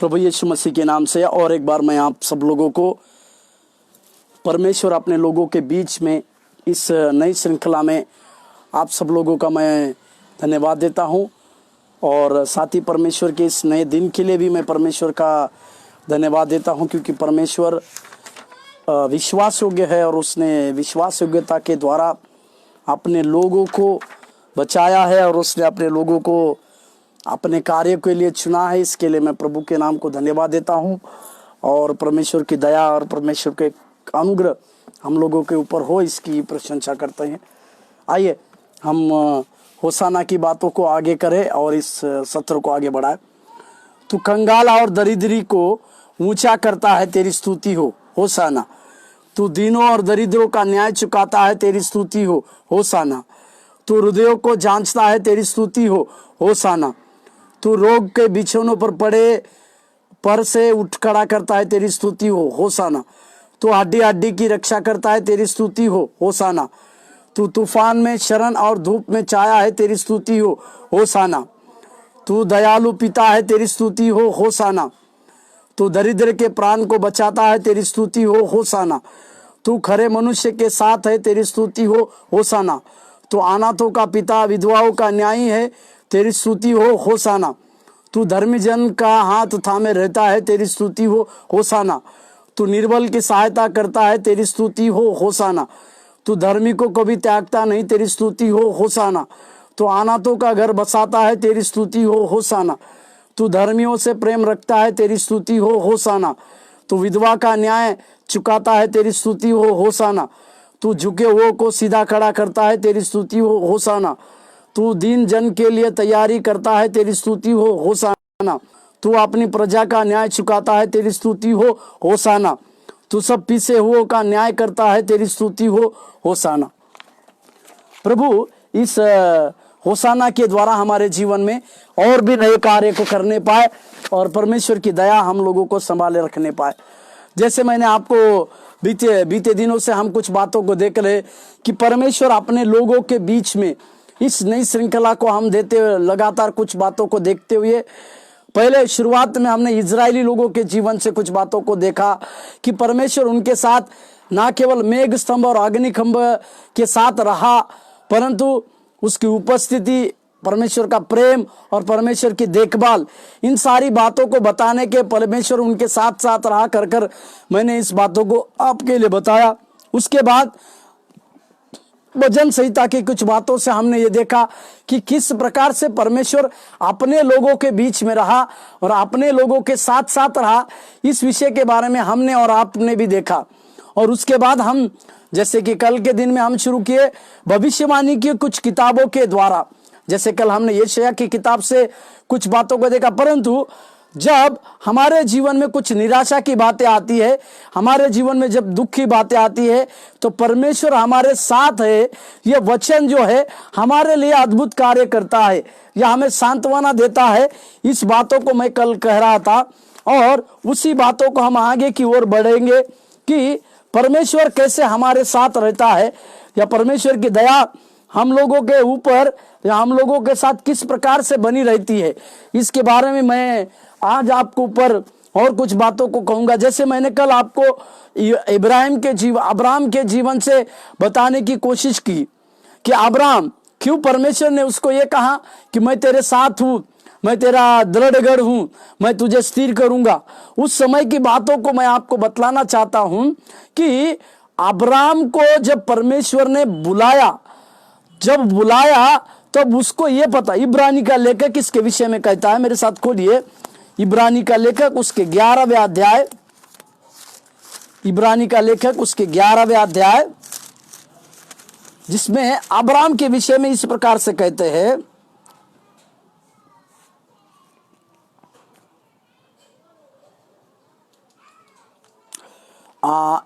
प्रभु यीशु मसीह के नाम से और एक बार मैं आप सब लोगों को परमेश्वर अपने लोगों के बीच में इस नई श्रृंखला में आप सब लोगों का मैं धन्यवाद देता हूं और साथ ही परमेश्वर के इस नए दिन के लिए भी मैं परमेश्वर का धन्यवाद देता हूं, क्योंकि परमेश्वर विश्वास योग्य है और उसने विश्वास योग्यता के द्वारा अपने लोगों को बचाया है और उसने अपने लोगों को अपने कार्य के लिए चुना है। इसके लिए मैं प्रभु के नाम को धन्यवाद देता हूं और परमेश्वर की दया और परमेश्वर के अनुग्रह हम लोगों के ऊपर हो, इसकी प्रशंसा करते हैं। आइए हम होसाना की बातों को आगे करें और इस सत्र को आगे बढ़ाएं। तू कंगाल और दरिद्री को ऊंचा करता है, तेरी स्तुति हो होसाना। तू दीनों और दरिद्रों का न्याय चुकाता है, तेरी स्तुति हो होसाना। तू हृदयों को जांचता है, तेरी स्तुति हो होसाना। तू रोग के बिछौनों पर पड़े पर से उठ खड़ा करता है, तेरी स्तुति हो होसाना। तू हड्डी हड्डी की रक्षा करता है, तेरी स्तुति हो होसाना। तू तूफान में शरण और धूप में छाया है, तेरी स्तुति हो होसाना। तू दयालु पिता है, तेरी स्तुति हो होसाना। तू दरिद्र के प्राण को बचाता है, तेरी स्तुति हो होसाना। तू खरे मनुष्य के साथ है, तेरी स्तुति हो होसाना। तू अनाथों का पिता विधवाओं का न्यायी है, तेरी स्तुति हो होसाना। तू धर्मी जन का हाथ थामे रहता है, तेरी स्तुति हो होसाना। तू निर्बल की सहायता करता है, तेरी स्तुति हो होसाना। तू धर्मी को कभी त्यागता नहीं, तेरी स्तुति हो होसाना। तू अनाथों का घर बसाता है, तेरी स्तुति हो होसाना। तू धर्मियों से प्रेम रखता है, तेरी स्तुति हो होसाना। तू विधवा का न्याय चुकाता है, तेरी स्तुति हो होसाना। तू झुके हुओं को सीधा खड़ा करता है, तेरी स्तुति हो होसाना। तू दीन जन के लिए तैयारी करता है, तेरी स्तुति हो होसाना। तू अपनी प्रजा का न्याय चुकाता है, तेरी स्तुति हो होसाना। तू सब पीछे हुओं का न्याय करता है, तेरी स्तुति हो होसाना। प्रभु इस होसाना के द्वारा हमारे जीवन में और भी नए कार्य को करने पाए और परमेश्वर की दया हम लोगों को संभाले रखने पाए। जैसे मैंने आपको बीते दिनों से हम कुछ बातों को देख रहे कि परमेश्वर अपने लोगों के बीच में इस नई श्रृंखला को हम देते लगातार कुछ बातों को देखते हुए, पहले शुरुआत में हमने इजरायली लोगों के जीवन से कुछ बातों को देखा कि परमेश्वर उनके साथ ना केवल मेघ स्तंभ और अग्निखंभ के साथ रहा, परंतु उसकी उपस्थिति, परमेश्वर का प्रेम और परमेश्वर की देखभाल, इन सारी बातों को बताने के परमेश्वर उनके साथ साथ रहा कर मैंने इस बातों को आपके लिए बताया। उसके बाद भजन संहिता की कुछ बातों से हमने ये देखा कि किस प्रकार से परमेश्वर अपने लोगों के बीच में रहा और अपने लोगों के साथ साथ रहा। इस विषय के बारे में हमने और आपने भी देखा। और उसके बाद हम जैसे कि कल के दिन में हम शुरू किए भविष्यवाणी की कुछ किताबों के द्वारा। जैसे कल हमने यशायाह की किताब से कुछ बातों को देखा, परंतु जब हमारे जीवन में कुछ निराशा की बातें आती है, हमारे जीवन में जब दुख की बातें आती है, तो परमेश्वर हमारे साथ है। यह वचन जो है हमारे लिए अद्भुत कार्य करता है या हमें सांत्वना देता है। इस बातों को मैं कल कह रहा था और उसी बातों को हम आगे की ओर बढ़ेंगे कि परमेश्वर कैसे हमारे साथ रहता है या परमेश्वर की दया हम लोगों के ऊपर या हम लोगों के साथ किस प्रकार से बनी रहती है। इसके बारे में मैं आज आपको ऊपर और कुछ बातों को कहूंगा। जैसे मैंने कल आपको अब्राहम के जीवन से बताने की कोशिश की कि अब्राहम क्यों परमेश्वर ने उसको ये कहा कि मैं तेरे साथ हूं, मैं तेरा दृढ़गढ़ हूं, मैं तुझे स्थिर करूंगा। उस समय की बातों को मैं आपको बतलाना चाहता हूं कि अब्राहम को जब परमेश्वर ने बुलाया तब उसको ये पता, इब्रानी का लेखक इसके विषय में कहता है, मेरे साथ खोलिए इब्रानी का लेखक उसके 11वें अध्याय, इब्रानी का लेखक उसके 11वें अध्याय, जिसमें अब्राहम के विषय में इस प्रकार से कहते हैं।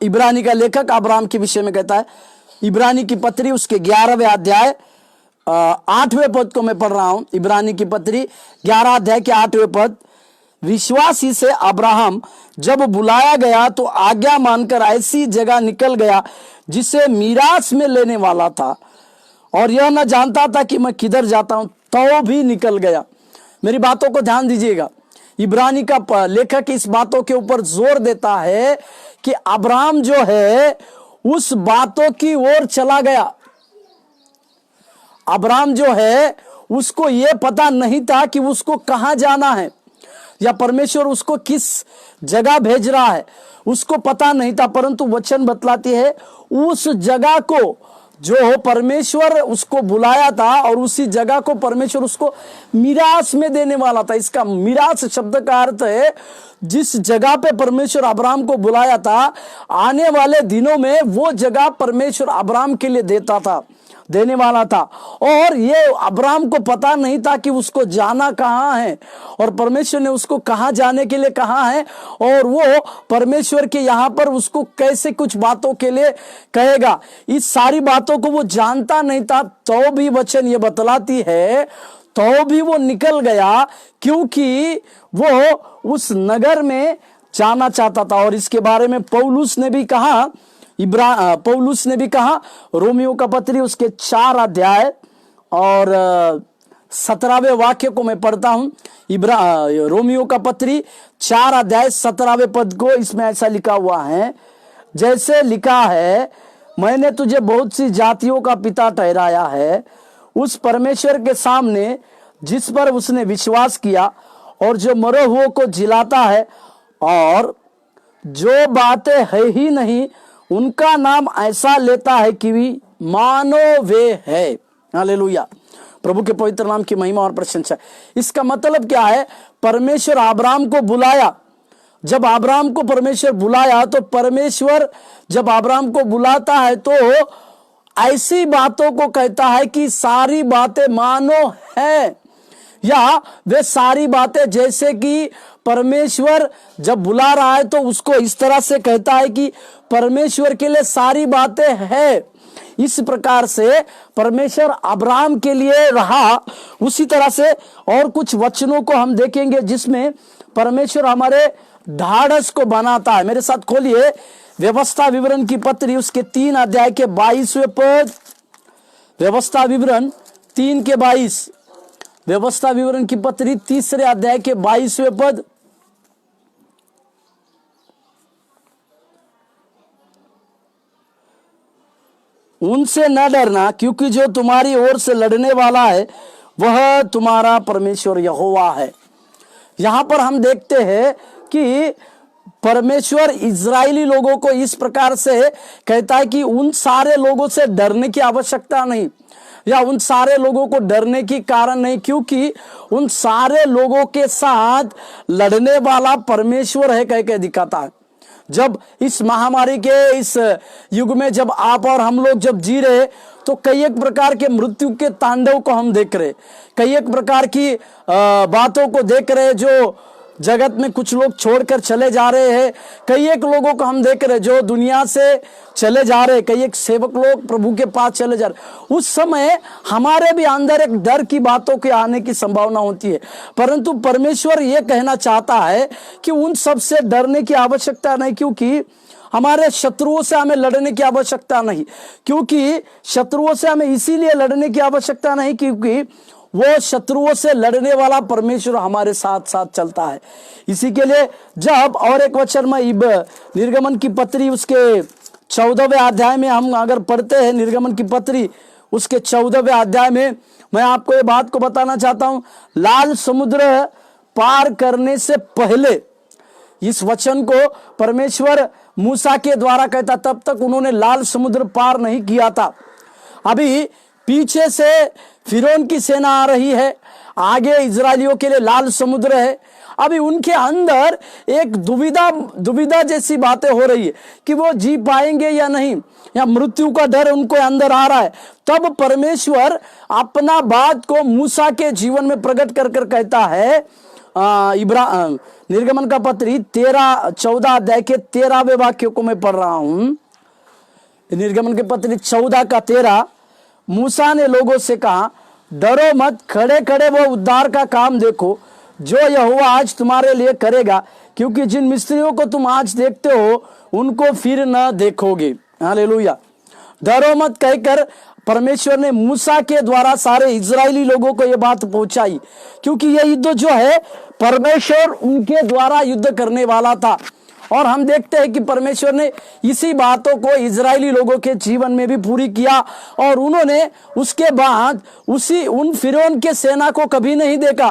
इब्रानी का लेखक अब्राहम के विषय में कहता है, इब्रानी की पत्री उसके 11वें अध्याय 8वें पद को मैं पढ़ रहा हूं। इब्रानी की पत्री 11 अध्याय के 8वें पद, विश्वासी से अब्राहम जब बुलाया गया तो आज्ञा मानकर ऐसी जगह निकल गया जिसे मीरास में लेने वाला था और यह न जानता था कि मैं किधर जाता हूं, तो भी निकल गया। मेरी बातों को ध्यान दीजिएगा इब्रानी का लेखक इस बातों के ऊपर जोर देता है कि अब्राहम जो है उस बातों की ओर चला गया। अब्राहम जो है उसको यह पता नहीं था कि उसको कहां जाना है या परमेश्वर उसको किस जगह भेज रहा है, उसको पता नहीं था। परंतु वचन बतलाती है उस जगह को जो परमेश्वर उसको बुलाया था और उसी जगह को परमेश्वर उसको मिरास में देने वाला था। इसका मिरास शब्द का अर्थ है जिस जगह पे परमेश्वर अब्राहम को बुलाया था, आने वाले दिनों में वो जगह परमेश्वर अब्राहम के लिए देने वाला था। और ये अब्राहम को पता नहीं था कि उसको जाना कहां है और परमेश्वर ने उसको कहां जाने के लिए कहा है और वो परमेश्वर के यहां पर उसको कैसे कुछ बातों के लिए कहेगा। इस सारी बातों को वो जानता नहीं था, तो भी वचन ये बतलाती है तो भी वो निकल गया, क्योंकि वो उस नगर में जाना चाहता था। और इसके बारे में पौलुस ने भी कहा, रोमियो का पत्री उसके 4 अध्याय और 17वें वाक्य को मैं पढ़ता हूं। रोमियो का पत्री 4 अध्याय 17वें पद को, इसमें ऐसा लिखा हुआ है, जैसे लिखा है, मैंने तुझे बहुत सी जातियों का पिता ठहराया है, उस परमेश्वर के सामने जिस पर उसने विश्वास किया और जो मरे हुओं को जिलाता है और जो बातें है ही नहीं उनका नाम ऐसा लेता है कि मानो वे है। हालेलुया, प्रभु के पवित्र नाम की महिमा और प्रशंसा। इसका मतलब क्या है? परमेश्वर अब्राहम को बुलाया। जब अब्राहम को परमेश्वर बुलाया तो परमेश्वर जब अब्राहम को बुलाता है तो ऐसी बातों को कहता है कि सारी बातें मानो है, या वे सारी बातें जैसे कि परमेश्वर जब बुला रहा है तो उसको इस तरह से कहता है कि परमेश्वर के लिए सारी बातें हैं। इस प्रकार से परमेश्वर अब्राहम के लिए रहा। उसी तरह से और कुछ वचनों को हम देखेंगे जिसमें परमेश्वर हमारे ढाढ़स को बनाता है। मेरे साथ खोलिए व्यवस्था विवरण की पत्री उसके 3 अध्याय के 22वें पद। व्यवस्था विवरण 3 के 22, व्यवस्था विवरण की पत्री 3 अध्याय के 22वें पद। उनसे न डरना, क्योंकि जो तुम्हारी ओर से लड़ने वाला है वह तुम्हारा परमेश्वर यहोवा है। यहां पर हम देखते हैं कि परमेश्वर इजरायली लोगों को इस प्रकार से कहता है कि उन सारे लोगों से डरने की आवश्यकता नहीं, या उन सारे लोगों को डरने की कारण नहीं, क्योंकि उन सारे लोगों के साथ लड़ने वाला परमेश्वर है कह के दिखाता है। जब इस महामारी के इस युग में जब आप और हम लोग जब जी रहे तो कई एक प्रकार के मृत्यु के तांडव को हम देख रहे, कई एक प्रकार की बातों को देख रहे जो जगत में कुछ लोग छोड़कर चले जा रहे हैं। कई एक लोगों को हम देख रहे जो दुनिया से चले जा रहे, कई एक सेवक लोग प्रभु के पास चले जा रहे। उस समय हमारे भी अंदर एक डर की बातों के आने की संभावना होती है, परंतु परमेश्वर ये कहना चाहता है कि उन सब से डरने की आवश्यकता नहीं, क्योंकि हमारे शत्रुओं से हमें लड़ने की आवश्यकता नहीं, क्योंकि शत्रुओं से हमें इसीलिए लड़ने की आवश्यकता नहीं क्योंकि वो शत्रुओं से लड़ने वाला परमेश्वर हमारे साथ साथ चलता है। इसी के लिए जब और एक वचन में निर्गमन की पत्री उसके 14वें अध्याय में हम अगर पढ़ते हैं, निर्गमन की पत्री उसके 14वें अध्याय में मैं आपको ये बात को बताना चाहता हूं, लाल समुद्र पार करने से पहले इस वचन को परमेश्वर मूसा के द्वारा कहता, तब तक उन्होंने लाल समुद्र पार नहीं किया था। अभी पीछे से फिरौन की सेना आ रही है, आगे इजरायलियों के लिए लाल समुद्र है। अभी उनके अंदर एक दुविधा जैसी बातें हो रही है कि वो जी पाएंगे या नहीं, या मृत्यु का डर उनको अंदर आ रहा है। तब परमेश्वर अपना बात को मूसा के जीवन में प्रकट कर कर कहता है। निर्गमन का पत्री 14 अध्याय के 13वें वाक्य को मैं पढ़ रहा हूं। निर्गमन के पत्री 14 का 13, मूसा ने लोगों से कहा, डरो मत, खड़े खड़े वो उद्धार का काम देखो जो यहोवा आज तुम्हारे लिए करेगा, क्योंकि जिन मिस्त्रियों को तुम आज देखते हो उनको फिर न देखोगे। हालेलुया। डरो मत कहकर परमेश्वर ने मूसा के द्वारा सारे इजरायली लोगों को यह बात पहुंचाई, क्योंकि यह युद्ध जो है परमेश्वर उनके द्वारा युद्ध करने वाला था। और हम देखते हैं कि परमेश्वर ने इसी बातों को इजरायली लोगों के जीवन में भी पूरी किया, और उन्होंने उसके बाद उन फिरौन के सेना को कभी नहीं देखा,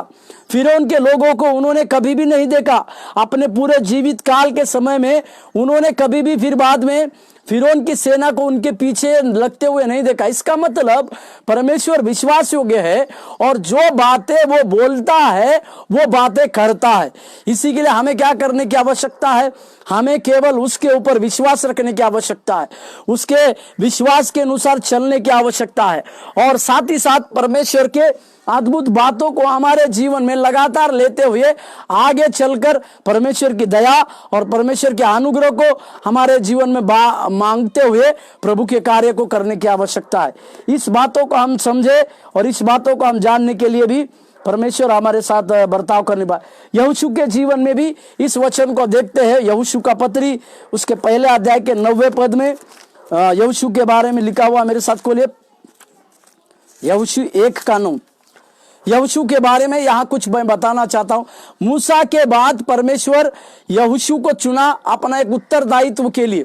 फिरौन के लोगों को उन्होंने कभी भी नहीं देखा। अपने पूरे जीवित काल के समय में उन्होंने कभी भी फिर बाद में फिरौन की सेना को उनके पीछे लगते हुए नहीं देखा। इसका मतलब परमेश्वर विश्वास योग्य है, और जो बातें वो बोलता है वो बातें करता है। इसी के लिए हमें क्या करने की आवश्यकता है? हमें केवल उसके ऊपर विश्वास रखने की आवश्यकता है, उसके विश्वास के अनुसार चलने की आवश्यकता है, और साथ ही साथ परमेश्वर के अद्भुत बातों को हमारे जीवन में लगातार लेते हुए आगे चलकर परमेश्वर की दया और परमेश्वर के अनुग्रह को हमारे जीवन में मांगते हुए प्रभु के कार्य को करने की आवश्यकता है। इस बातों को हम समझे और इस बातों को हम जानने के लिए भी परमेश्वर हमारे साथ बर्ताव करने पाए। यहोशू के जीवन में भी इस वचन को देखते हैं। यहोशू का पत्री उसके पहले अध्याय के 9वें पद में यहोशू के बारे में लिखा हुआ, मेरे साथ खोलिए, यहोशू 1:9। यहोशू के बारे में यहाँ कुछ मैं बताना चाहता हूँ। मूसा के बाद परमेश्वर यहोशू को चुना अपना एक उत्तरदायित्व के लिए।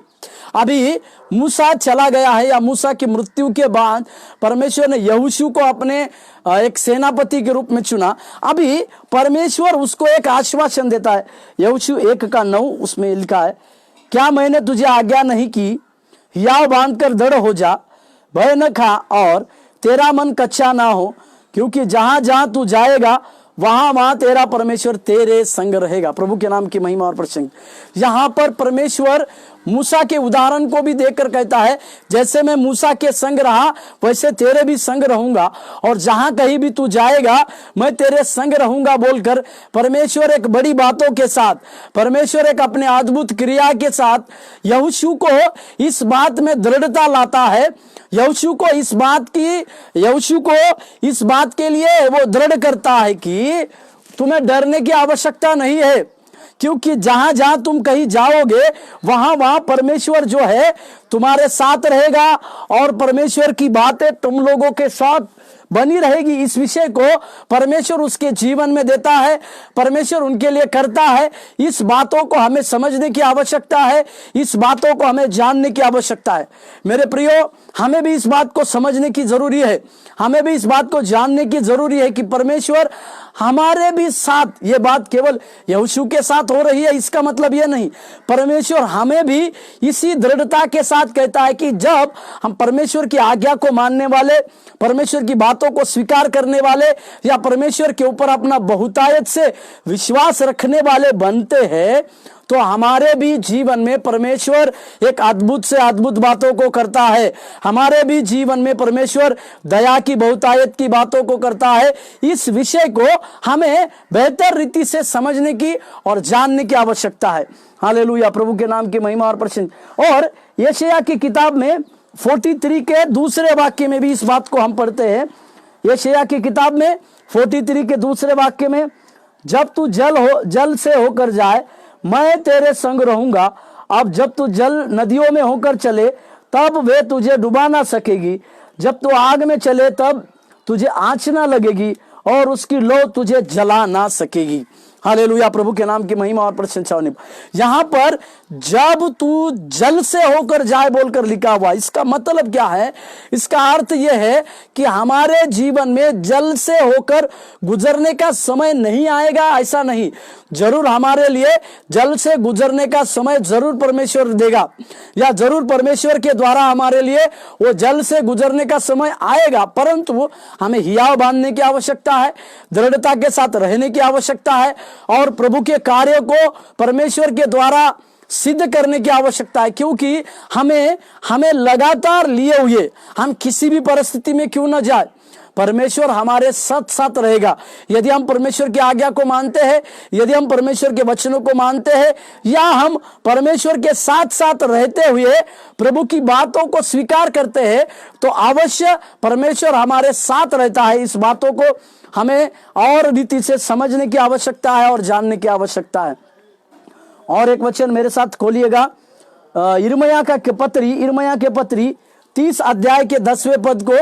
अभी मूसा चला गया है, या मूसा की मृत्यु के बाद परमेश्वर ने यहोशू को अपने एक सेनापति के रूप में चुना। अभी परमेश्वर उसको एक आश्वासन देता है। यहोशू 1:9 उसमें लिखा है, क्या मैंने तुझे आज्ञा नहीं की? हियाव बांधकर दृढ़ हो जा, भय न खा और तेरा मन कच्चा ना हो, क्योंकि जहां जहां तू जाएगा वहां वहां तेरा परमेश्वर तेरे संग रहेगा। प्रभु के नाम की महिमा और प्रशंसा। यहां पर परमेश्वर मूसा के उदाहरण को भी देखकर कहता है, जैसे मैं मूसा के संग रहा वैसे तेरे भी संग रहूंगा, और जहां कहीं भी तू जाएगा मैं तेरे संग रहूंगा बोलकर परमेश्वर एक बड़ी बातों के साथ, परमेश्वर एक अपने अद्भुत क्रिया के साथ यहोशू को इस बात में दृढ़ता लाता है। यहोशू को इस बात के लिए वो दृढ़ करता है कि तुम्हें डरने की आवश्यकता नहीं है, क्योंकि जहां जहां तुम कहीं जाओगे वहां वहां परमेश्वर जो है तुम्हारे साथ रहेगा, और परमेश्वर की बातें तुम लोगों के साथ बनी रहेगी। इस विषय को परमेश्वर उसके जीवन में देता है, परमेश्वर उनके लिए करता है। इस बातों को हमें समझने की आवश्यकता है, इस बातों को हमें जानने की आवश्यकता है। मेरे प्रियो, हमें भी इस बात को समझने की जरूरी है, हमें भी इस बात को जानने की जरूरी है कि परमेश्वर हमारे भी साथ, ये बात केवल यहोशू के साथ हो रही है इसका मतलब ये नहीं, परमेश्वर हमें भी इसी दृढ़ता के साथ कहता है कि जब हम परमेश्वर की आज्ञा को मानने वाले, परमेश्वर की बातों को स्वीकार करने वाले, या परमेश्वर के ऊपर अपना बहुतायत से विश्वास रखने वाले बनते हैं, तो हमारे भी जीवन में परमेश्वर एक अद्भुत से अद्भुत बातों को करता है। हमारे भी जीवन में परमेश्वर दया की बहुतायत की बातों को करता है। इस विषय को हमें बेहतर रीति से समझने की और जानने की आवश्यकता है। हालेलुया, प्रभु के नाम की महिमा और प्रशंसा। और यशायाह की किताब में 43 के दूसरे वाक्य में भी इस बात को हम पढ़ते हैं। यशायाह की किताब में 43 के दूसरे वाक्य में, जब तू जल से होकर जाए मैं तेरे संग रहूंगा, अब जब तू जल नदियों में होकर चले तब वे तुझे डुबा ना सकेगी, जब तू आग में चले तब तुझे आंच ना लगेगी और उसकी लौ तुझे जला ना सकेगी। हालेलुया, प्रभु के नाम की महिमा और प्रशंसा होने। यहां पर जब तू जल से होकर जाए बोलकर लिखा हुआ, इसका मतलब क्या है? इसका अर्थ यह है कि हमारे जीवन में जल से होकर गुजरने का समय नहीं आएगा, ऐसा नहीं। जरूर हमारे लिए जल से गुजरने का समय जरूर परमेश्वर देगा, या जरूर परमेश्वर के द्वारा हमारे लिए वो जल से गुजरने का समय आएगा, परंतु हमें हियाव बांधने की आवश्यकता है, दृढ़ता के साथ रहने की आवश्यकता है, और प्रभु के कार्य को परमेश्वर के द्वारा सिद्ध करने की आवश्यकता है। क्योंकि हमें लगातार लिए हुए हम किसी भी परिस्थिति में क्यों न जाए, परमेश्वर हमारे साथ साथ रहेगा। यदि हम परमेश्वर की आज्ञा को मानते हैं, यदि हम परमेश्वर के वचनों को मानते हैं, या हम परमेश्वर के साथ साथ रहते हुए प्रभु की बातों को स्वीकार करते हैं, तो अवश्य परमेश्वर हमारे साथ रहता है। इस बातों को हमें और रीति से समझने की आवश्यकता है और जानने की आवश्यकता है। और एक वचन मेरे साथ खोलिएगा, यिर्मयाह के पत्री 30 अध्याय के 10वें पद को,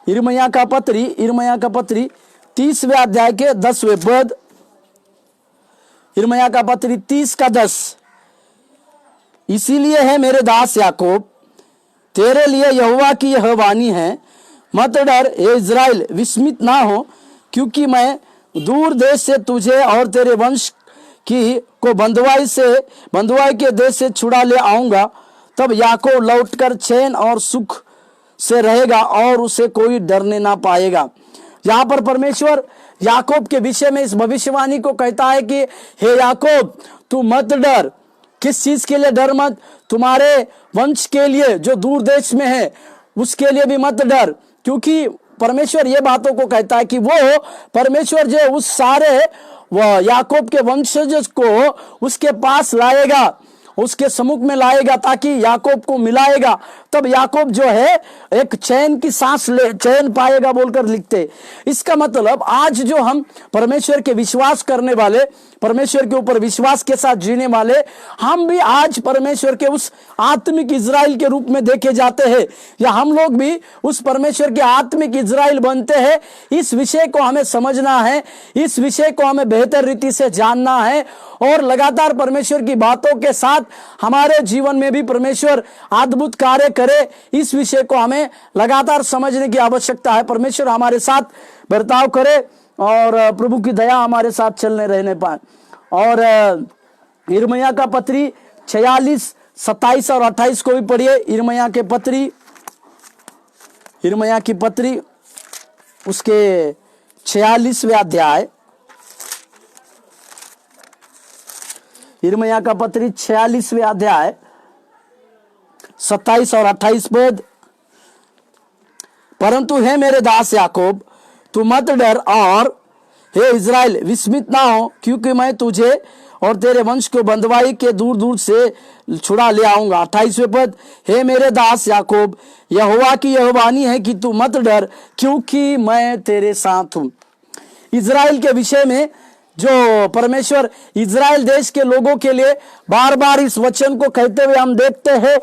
यिर्मयाह का पत्री 30वें अध्याय के 10वें पद, यिर्मयाह का पत्री 30 का 10। इसीलिए है मेरे दास याकूब, तेरे लिए यहोवा की यह वाणी है, मत डर हे इज़राइल, विस्मित ना हो, क्योंकि मैं दूर देश से तुझे और तेरे वंश की को बंधुआई के देश से छुड़ा ले आऊंगा। तब याकूब लौटकर चैन और सुख से रहेगा और उसे कोई डरने ना पाएगा। यहाँ पर परमेश्वर याकूब के विषय में इस भविष्यवाणी को कहता है कि हे याकूब, तू मत डर। किस चीज के लिए डर मत? तुम्हारे वंश के लिए जो दूर देश में है उसके लिए भी मत डर, क्योंकि परमेश्वर ये बातों को कहता है कि वो परमेश्वर जो उस सारे वह याकूब के वंशज को उसके पास लाएगा, उसके सम्मुख में लाएगा, ताकि याकूब को मिलाएगा। तब याकूब जो है एक चैन की सांस चैन पाएगा बोलकर लिखते। इसका मतलब आज जो हम परमेश्वर के विश्वास करने वाले, परमेश्वर के ऊपर विश्वास के साथ जीने वाले, हम भी आज परमेश्वर के उस आत्मिक इज़राइल के रूप में देखे जाते हैं, या हम लोग भी उस परमेश्वर के आत्मिक इज़राइल बनते हैं। इस विषय को हमें समझना है, इस विषय को हमें बेहतर रीति से जानना है, और लगातार परमेश्वर की बातों के साथ हमारे जीवन में भी परमेश्वर अद्भुत कार्य करे, इस विषय को हमें लगातार समझने की आवश्यकता है। परमेश्वर हमारे साथ बर्ताव करे और प्रभु की दया हमारे साथ चलने रहने पाए। और यिर्मयाह का पत्री 46, 27 और 28 को भी पढ़िए। यिर्मयाह की पत्री उसके 46वें अध्याय, यिर्मयाह का पत्री 46वें अध्याय 27 और 28 पद। परंतु हे मेरे दास याकूब, तू मत डर, और हे इज़राइल, विस्मित ना हो, क्योंकि मैं तुझे और तेरे वंश को बंधुआई के दूर दूर से छुड़ा ले आऊंगा। 28वें पद, हे मेरे दास याकूब, यहोवा की यह वाणी है कि तू मत डर, क्योंकि मैं तेरे साथ हूं। इज़राइल के विषय में जो परमेश्वर इज़राइल देश के लोगों के लिए बार बार इस वचन को कहते हुए हम देखते हैं,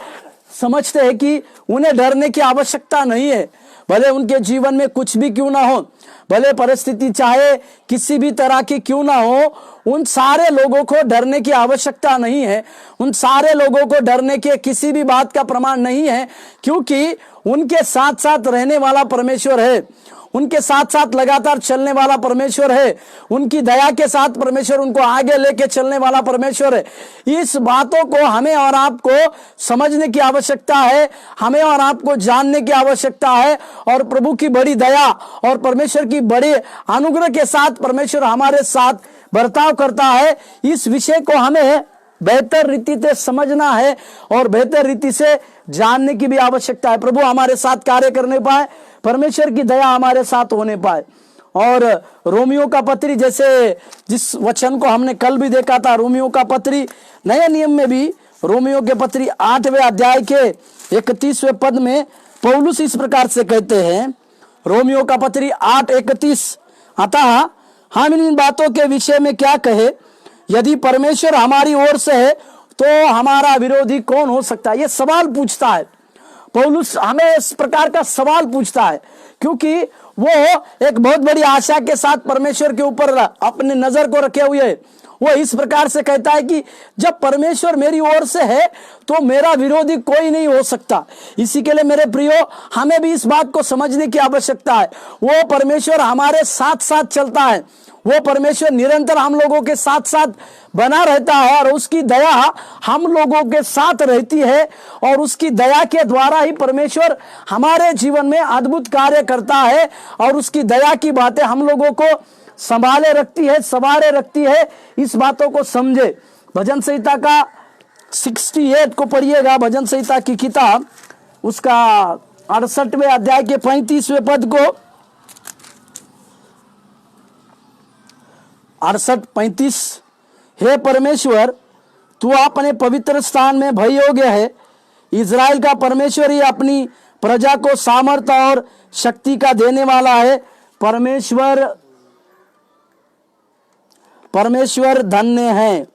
समझते हैं कि उन्हें डरने की आवश्यकता नहीं है। भले उनके जीवन में कुछ भी क्यों ना हो, भले परिस्थिति चाहे किसी भी तरह की क्यों ना हो, उन सारे लोगों को डरने की आवश्यकता नहीं है। उन सारे लोगों को डरने के किसी भी बात का प्रमाण नहीं है, क्योंकि उनके साथ साथ रहने वाला परमेश्वर है, उनके साथ साथ लगातार चलने वाला परमेश्वर है, उनकी दया के साथ परमेश्वर उनको आगे लेके चलने वाला परमेश्वर है। इस बातों को हमें और आपको समझने की आवश्यकता है, हमें और आपको जानने की आवश्यकता है। और प्रभु की बड़ी दया और परमेश्वर की बड़ी अनुग्रह के साथ परमेश्वर हमारे साथ बर्ताव करता है। इस विषय को हमें बेहतर रीति से समझना है और बेहतर रीति से जानने की भी आवश्यकता है। प्रभु हमारे साथ कार्य करने पाए, परमेश्वर की दया हमारे साथ होने पाए। और रोमियो का पत्री, जैसे जिस वचन को हमने कल भी देखा था, रोमियो का पत्री नए नियम में भी रोमियो के पत्री 8वें अध्याय के 31वें पद में पौलुस इस प्रकार से कहते हैं, रोमियो का पत्री 8:31, अतः हम इन बातों के विषय में क्या कहे, यदि परमेश्वर हमारी ओर से है तो हमारा विरोधी कौन हो सकता है। ये सवाल पूछता है पौलुस, हमें इस प्रकार का सवाल पूछता है, क्योंकि वो एक बहुत बड़ी आशा के साथ परमेश्वर के ऊपर अपने नजर को रखे हुए है। वो इस प्रकार से कहता है कि जब परमेश्वर मेरी ओर से है तो मेरा विरोधी कोई नहीं हो सकता। इसी के लिए मेरे प्रियो, हमें भी इस बात को समझने की आवश्यकता है। वो परमेश्वर हमारे साथ साथ चलता है, वो परमेश्वर निरंतर हम लोगों के साथ साथ बना रहता है, और उसकी दया हम लोगों के साथ रहती है, और उसकी दया के द्वारा ही परमेश्वर हमारे जीवन में अद्भुत कार्य करता है, और उसकी दया की बातें हम लोगों को संभाले रखती है। इस बातों को समझे। भजन संहिता का 68 को पढ़िएगा, भजन संहिता की किताब उसका 68वें अध्याय के 35वें पद को, 68-35, हे परमेश्वर, तू अपने पवित्र स्थान में भय योग्य है। इज़राइल का परमेश्वर ही अपनी प्रजा को सामर्थ्य और शक्ति का देने वाला है। परमेश्वर धन्य है।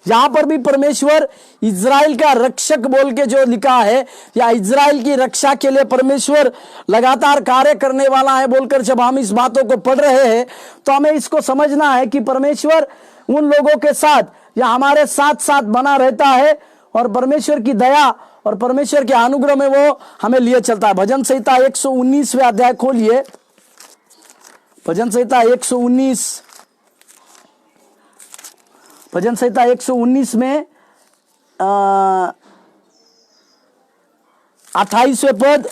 यहां पर भी परमेश्वर इज़राइल का रक्षक बोल के जो लिखा है, या इज़राइल की रक्षा के लिए परमेश्वर लगातार कार्य करने वाला है बोलकर जब हम इस बातों को पढ़ रहे हैं तो हमें इसको समझना है कि परमेश्वर उन लोगों के साथ या हमारे साथ साथ बना रहता है, और परमेश्वर की दया और परमेश्वर के अनुग्रह में वो हमें लिए चलता है। भजन संहिता 119वें अध्याय खोलिए, भजन संहिता 119, भजन संहिता 119 में 28वें पद,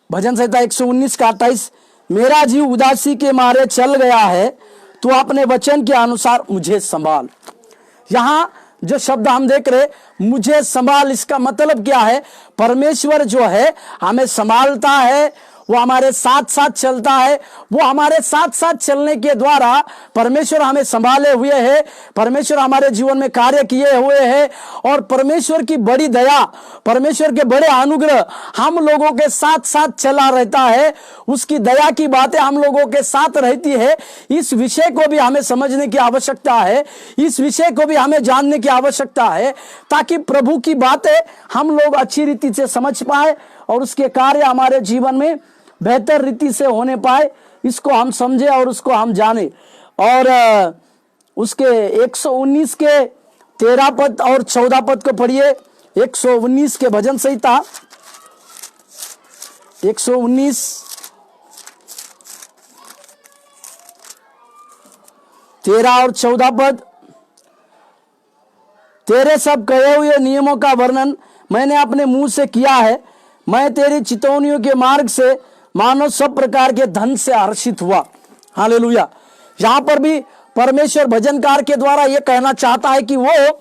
भजन संहिता 119 का 28, मेरा जीव उदासी के मारे चल गया है, तू अपने वचन के अनुसार मुझे संभाल। यहां जो शब्द हम देख रहे, मुझे संभाल, इसका मतलब क्या है? परमेश्वर जो है हमें संभालता है, वो हमारे साथ साथ चलता है। वो हमारे साथ साथ चलने के द्वारा परमेश्वर हमें संभाले हुए है, परमेश्वर हमारे जीवन में कार्य किए हुए हैं, और परमेश्वर की बड़ी दया, परमेश्वर के बड़े अनुग्रह हम लोगों के साथ साथ चला रहता है। उसकी दया की बातें हम लोगों के साथ रहती है। इस विषय को भी हमें समझने की आवश्यकता है, इस विषय को भी हमें जानने की आवश्यकता है, ताकि प्रभु की बातें हम लोग अच्छी रीति से समझ पाए और उसके कार्य हमारे जीवन में बेहतर रीति से होने पाए। इसको हम समझे और उसको हम जाने। और उसके 119 के 13 पद और 14 पद को पढ़िए। 119 के भजन संहिता 119 13 और 14 पद, तेरे सब कहे हुए नियमों का वर्णन मैंने अपने मुंह से किया है, मैं तेरी चितौनियों के मार्ग से मानो सब प्रकार के धन से हर्षित हुआ। हालेलुया। यहां पर भी परमेश्वर भजनकार के द्वारा यह कहना चाहता है कि वो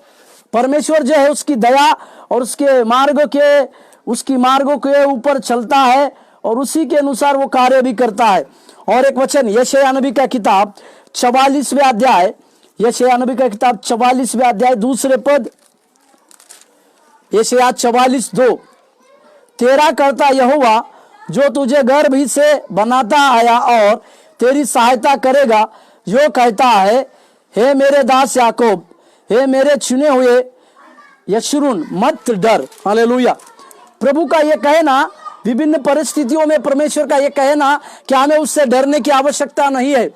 परमेश्वर जो है उसकी दया और उसके मार्गों के ऊपर चलता है और उसी के अनुसार वो कार्य भी करता है। और एक वचन यशायाह नबी का किताब 44वें अध्याय, यशायाह नबी का किताब 44वें अध्याय दूसरे पद, यशायाह 44:2, तेरा कर्ता यहोवा जो तुझे गर्भ ही से बनाता आया और तेरी सहायता करेगा, जो कहता है, हे मेरे दास याकूब, हे मेरे चुने हुए यशूरून, मत डर। हालेलुया। प्रभु का यह कहना, विभिन्न परिस्थितियों में परमेश्वर का यह कहना कि हमें उससे डरने की आवश्यकता नहीं है।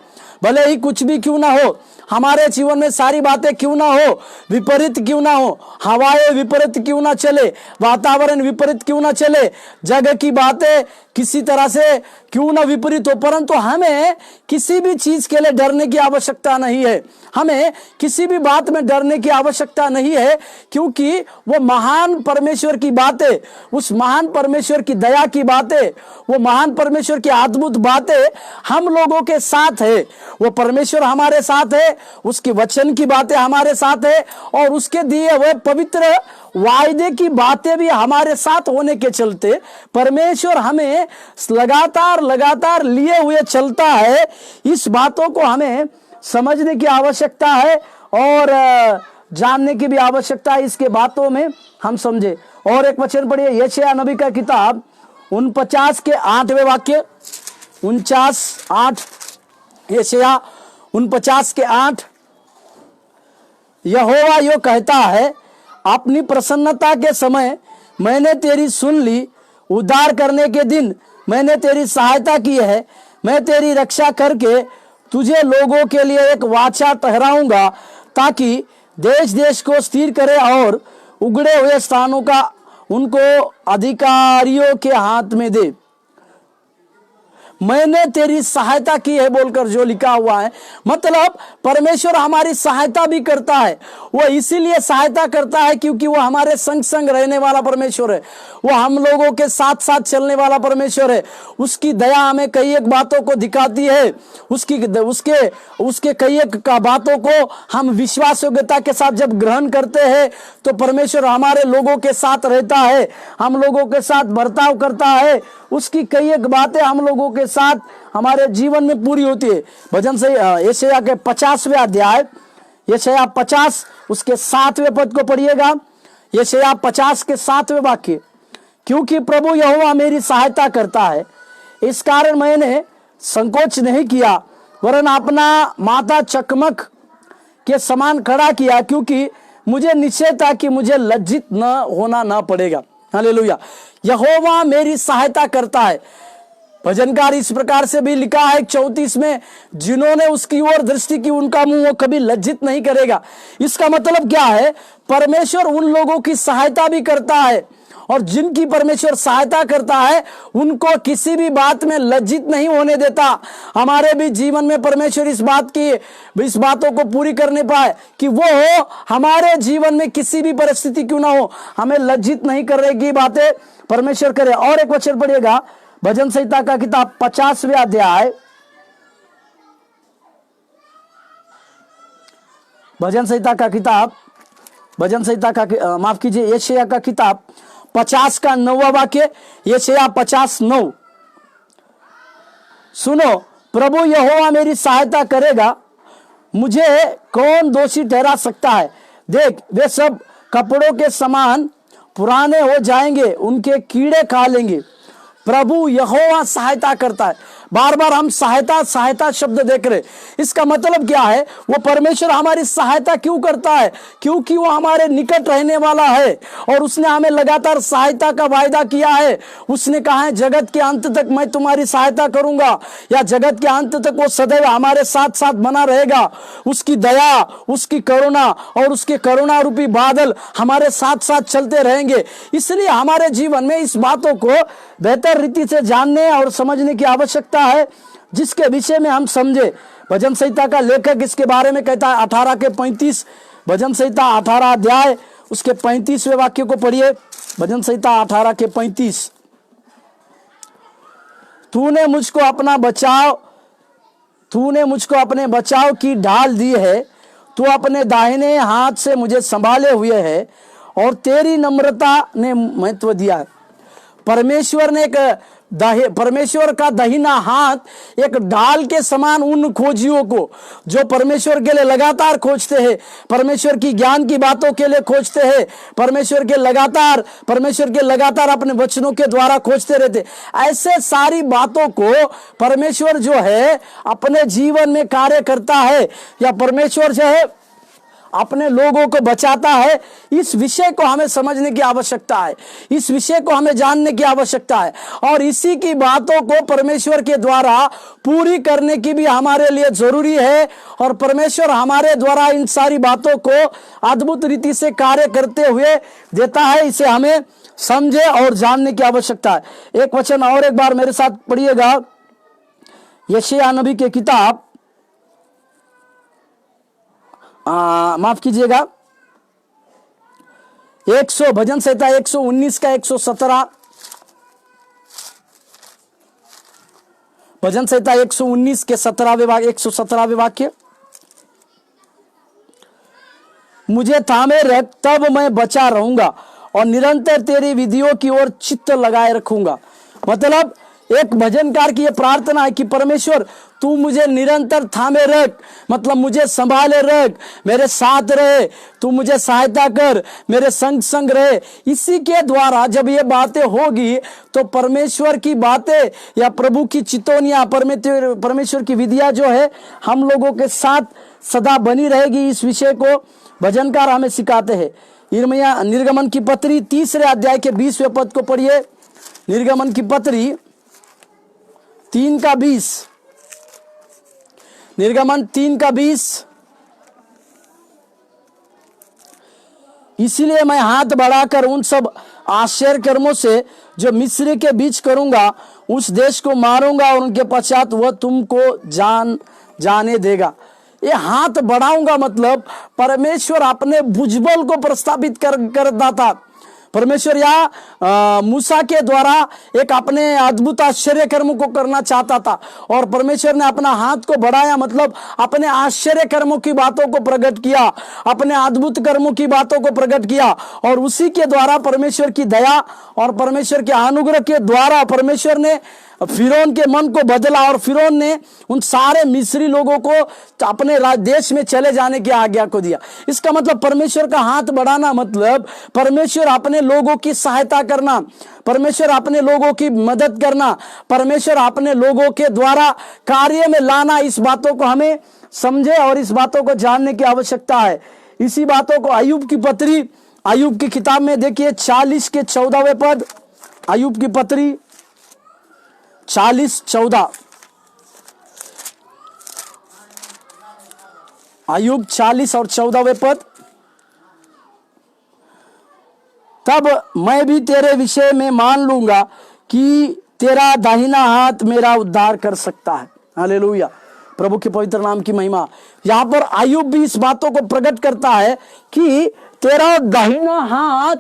भले ही कुछ भी क्यों ना हो, हमारे जीवन में सारी बातें क्यों ना हो, विपरीत क्यों ना हो, हवाएं विपरीत क्यों ना चले, वातावरण विपरीत क्यों ना चले, जगह की बातें किसी तरह से क्यों ना विपरीत हो, परंतु हमें किसी भी चीज के लिए डरने की आवश्यकता नहीं है। हमें किसी भी बात में डरने की आवश्यकता नहीं है, क्योंकि वो महान परमेश्वर की बातें, उस महान परमेश्वर की दया की बातें, वो महान परमेश्वर की अद्भुत बातें हम लोगों के साथ है। वो परमेश्वर हमारे साथ है, उसके वचन की बातें हमारे साथ है, और उसके दिए हुए पवित्र वायदे की बातें भी हमारे साथ होने के चलते परमेश्वर हमें लगातार लिए हुए चलता है। इस बातों को हमें समझने की आवश्यकता है और जानने की भी आवश्यकता है। इसके बातों में हम समझे। और एक वचन पढ़िए, यशायाह नबी का किताब 49 के 8वें वाक्य, 49:8, यशायाह 49 के 8, यहोवा यो कहता है, अपनी प्रसन्नता के समय मैंने तेरी सुन ली, उद्धार करने के दिन मैंने तेरी सहायता की है, मैं तेरी रक्षा करके तुझे लोगों के लिए एक वाचा ठहराऊंगा, ताकि देश देश को स्थिर करे और उगड़े हुए स्थानों का उनको अधिकारियों के हाथ में दे। मैंने तेरी सहायता की है बोलकर जो लिखा हुआ है, मतलब परमेश्वर हमारी सहायता भी करता है। वो इसीलिए सहायता करता है क्योंकि वो हमारे संग संग रहने वाला परमेश्वर है, वो हम लोगों के साथ साथ चलने वाला परमेश्वर है। उसकी दया हमें कई एक बातों को दिखाती है, उसके कई एक बातों को हम विश्वास योग्यता के साथ जब ग्रहण करते हैं तो परमेश्वर हमारे लोगों के साथ रहता है, हम लोगों के साथ बर्ताव करता है। उसकी कई एक बातें हम लोगों के साथ हमारे जीवन में पूरी होती है। भजन से यशायाह के 50वें अध्याय, यशायाह 50 उसके 7वें पद को पढ़िएगा। यशायाह 50 के 7वें वाक्य, क्योंकि प्रभु यहोवा मेरी सहायता करता है, इस कारण मैंने संकोच नहीं किया, वरन अपना माथा चकमक के समान खड़ा किया, क्योंकि मुझे निश्चय था कि मुझे लज्जित न होना न पड़ेगा। हालेलुया। यहोवा मेरी सहायता करता है। भजनकार इस प्रकार से भी लिखा है 34 में, जिन्होंने उसकी ओर दृष्टि की उनका मुंह वो कभी लज्जित नहीं करेगा। इसका मतलब क्या है? परमेश्वर उन लोगों की सहायता भी करता है, और जिनकी परमेश्वर सहायता करता है उनको किसी भी बात में लज्जित नहीं होने देता। हमारे भी जीवन में परमेश्वर इस बातों को पूरी करने पाए कि वो हमारे जीवन में किसी भी परिस्थिति क्यों ना हो, हमें लज्जित नहीं करने की बातें परमेश्वर करे। और एक वचन पढ़िएगा, भजन संहिता का किताब 50वें अध्याय, भजन संहिता का माफ कीजिए, यशायाह का किताब 50 का 9वां वाक्य, यशायाह 50:9। सुनो, प्रभु यहोवा मेरी सहायता करेगा, मुझे कौन दोषी ठहरा सकता है? देख, वे सब कपड़ों के समान पुराने हो जाएंगे, उनके कीड़े खा लेंगे। प्रभु यहोवा सहायता करता है। बार बार हम सहायता शब्द देख रहे। इसका मतलब क्या है? वो परमेश्वर हमारी सहायता क्यों करता है? क्योंकि वो हमारे निकट रहने वाला है और उसने हमें लगातार सहायता का वायदा किया है। उसने कहा है, जगत के अंत तक मैं तुम्हारी सहायता करूंगा, या जगत के अंत तक वो सदैव हमारे साथ साथ बना रहेगा। उसकी दया, उसकी करुणा और उसके करुणा रूपी बादल हमारे साथ साथ चलते रहेंगे। इसलिए हमारे जीवन में इस बातों को बेहतर रीति से जानने और समझने की आवश्यकता है, जिसके विषय में हम समझे। भजन संहिता का लेखक इसके बारे में कहता है 18 के 35, भजन संहिता 18 अध्याय उसके 35वें वाक्य को पढ़िए। भजन संहिता 18 के 35, तूने मुझको अपने बचाव की ढाल दी है, तू अपने दाहिने हाथ से मुझे संभाले हुए है, और तेरी नम्रता ने महत्व दिया है। परमेश्वर का दाहिना हाथ एक ढाल के समान उन खोजियों को जो परमेश्वर के लिए लगातार खोजते हैं, परमेश्वर की ज्ञान की बातों के लिए खोजते हैं, परमेश्वर के लगातार अपने वचनों के द्वारा खोजते रहते, ऐसे सारी बातों को परमेश्वर जो है अपने जीवन में कार्य करता है, या परमेश्वर जो है अपने लोगों को बचाता है। इस विषय को हमें समझने की आवश्यकता है, इस विषय को हमें जानने की आवश्यकता है, और इसी की बातों को परमेश्वर के द्वारा पूरी करने की भी हमारे लिए जरूरी है। और परमेश्वर हमारे द्वारा इन सारी बातों को अद्भुत रीति से कार्य करते हुए देता है। इसे हमें समझे और जानने की आवश्यकता है। एक वचन और एक बार मेरे साथ पढ़िएगा, यशायाह नबी की किताब, माफ कीजिएगा, भजन संहिता 119 का 117, भजन संहिता 119 के 117वें वाक्य, मुझे थामे रख, तब मैं बचा रहूंगा, और निरंतर तेरी विधियों की ओर चित्त लगाए रखूंगा। मतलब एक भजनकार की यह प्रार्थना है कि परमेश्वर तू मुझे निरंतर थामे रख, मतलब मुझे संभाले रख, मेरे साथ रहे, तू मुझे सहायता कर, मेरे संग रहे। इसी के द्वारा जब ये बातें होगी तो परमेश्वर की बातें या प्रभु की चितौनियां, परमेश्वर की विधियां जो है हम लोगों के साथ सदा बनी रहेगी। इस विषय को भजनकार हमें सिखाते हैं। निर्गमन की पत्री 3 अध्याय के 20वें पद को पढ़िए। निर्गमन की पत्री 3 का 20, निर्गमन 3 का 20, इसीलिए मैं हाथ बढ़ाकर उन सब आश्चर्य कर्मों से जो मिस्र के बीच करूंगा उस देश को मारूंगा, और उनके पश्चात वह तुमको जाने देगा। ये हाथ बढ़ाऊंगा मतलब परमेश्वर अपने भुजबल को प्रस्थापित करता था। परमेश्वर या मूसा के द्वारा एक अपने अद्भुत आश्चर्य कर्मों को करना चाहता था, और परमेश्वर ने अपना हाथ को बढ़ाया, मतलब अपने आश्चर्य कर्मों की बातों को प्रकट किया, अपने अद्भुत कर्मों की बातों को प्रकट किया, और उसी के द्वारा परमेश्वर की दया और परमेश्वर के अनुग्रह के द्वारा परमेश्वर ने फिरौन के मन को बदला, और फिरौन ने उन सारे मिस्री लोगों को अपने देश में चले जाने की आज्ञा को दिया। इसका मतलब परमेश्वर का हाथ बढ़ाना मतलब परमेश्वर अपने लोगों की सहायता करना, परमेश्वर अपने लोगों की मदद करना, परमेश्वर अपने लोगों के द्वारा कार्य में लाना, इस बातों को हमें समझे और इस बातों को जानने की आवश्यकता है। इसी बातों को अय्यूब की पत्री, अय्यूब की किताब में देखिए 40 के 14वें पद, अय्यूब की पत्री 40:14, अय्यूब 40 और 14वें पद। तब मैं भी तेरे विषय में मान लूंगा कि तेरा दाहिना हाथ मेरा उद्धार कर सकता है। हालेलुया, प्रभु के पवित्र नाम की महिमा। यहां पर अय्यूब भी इस बातों को प्रकट करता है कि तेरा दाहिना हाथ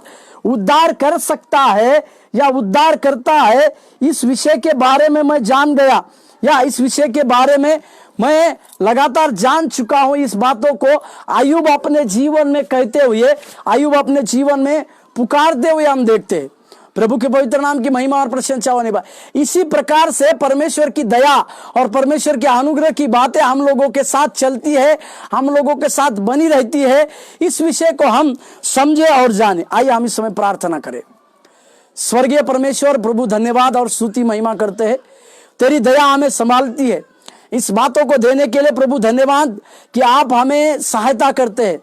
उद्धार कर सकता है या उद्धार करता है। इस विषय के बारे में मैं जान गया, या इस विषय के बारे में मैं लगातार जान चुका हूं। इस बातों को अय्यूब अपने जीवन में कहते हुए, अय्यूब अपने जीवन में पुकारते हुए हम देखते हैं। प्रभु के पवित्र नाम की महिमा और प्रशंसा होने पाए। इसी प्रकार से परमेश्वर की दया और परमेश्वर के अनुग्रह की बातें हम लोगों के साथ चलती है, हम लोगों के साथ बनी रहती है। इस विषय को हम समझे और जाने। आइए हम इस समय प्रार्थना करें। स्वर्गीय परमेश्वर प्रभु, धन्यवाद और स्तुति महिमा करते हैं। तेरी दया हमें संभालती है। इस बातों को देने के लिए प्रभु धन्यवाद कि आप हमें सहायता करते हैं,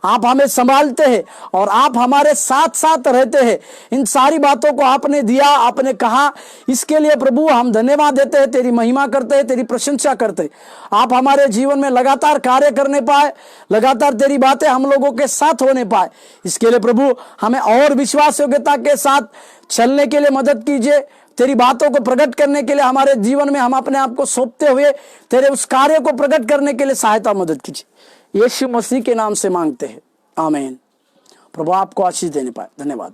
आप हमें संभालते हैं और आप हमारे साथ साथ रहते हैं। इन सारी बातों को आपने दिया, आपने कहा, इसके लिए प्रभु हम धन्यवाद देते हैं, तेरी महिमा करते हैं, तेरी प्रशंसा करते हैं। आप हमारे जीवन में लगातार कार्य करने पाए, लगातार तेरी बातें हम लोगों के साथ होने पाए, इसके लिए प्रभु हमें और विश्वास योग्यता के साथ चलने के लिए मदद कीजिए। तेरी बातों को प्रकट करने के लिए हमारे जीवन में हम अपने आप को सौंपते हुए तेरे उस कार्य को प्रकट करने के लिए सहायता मदद कीजिए। यीशु मसीह के नाम से मांगते हैं, आमीन। प्रभु आपको आशीष देने पाए। धन्यवाद।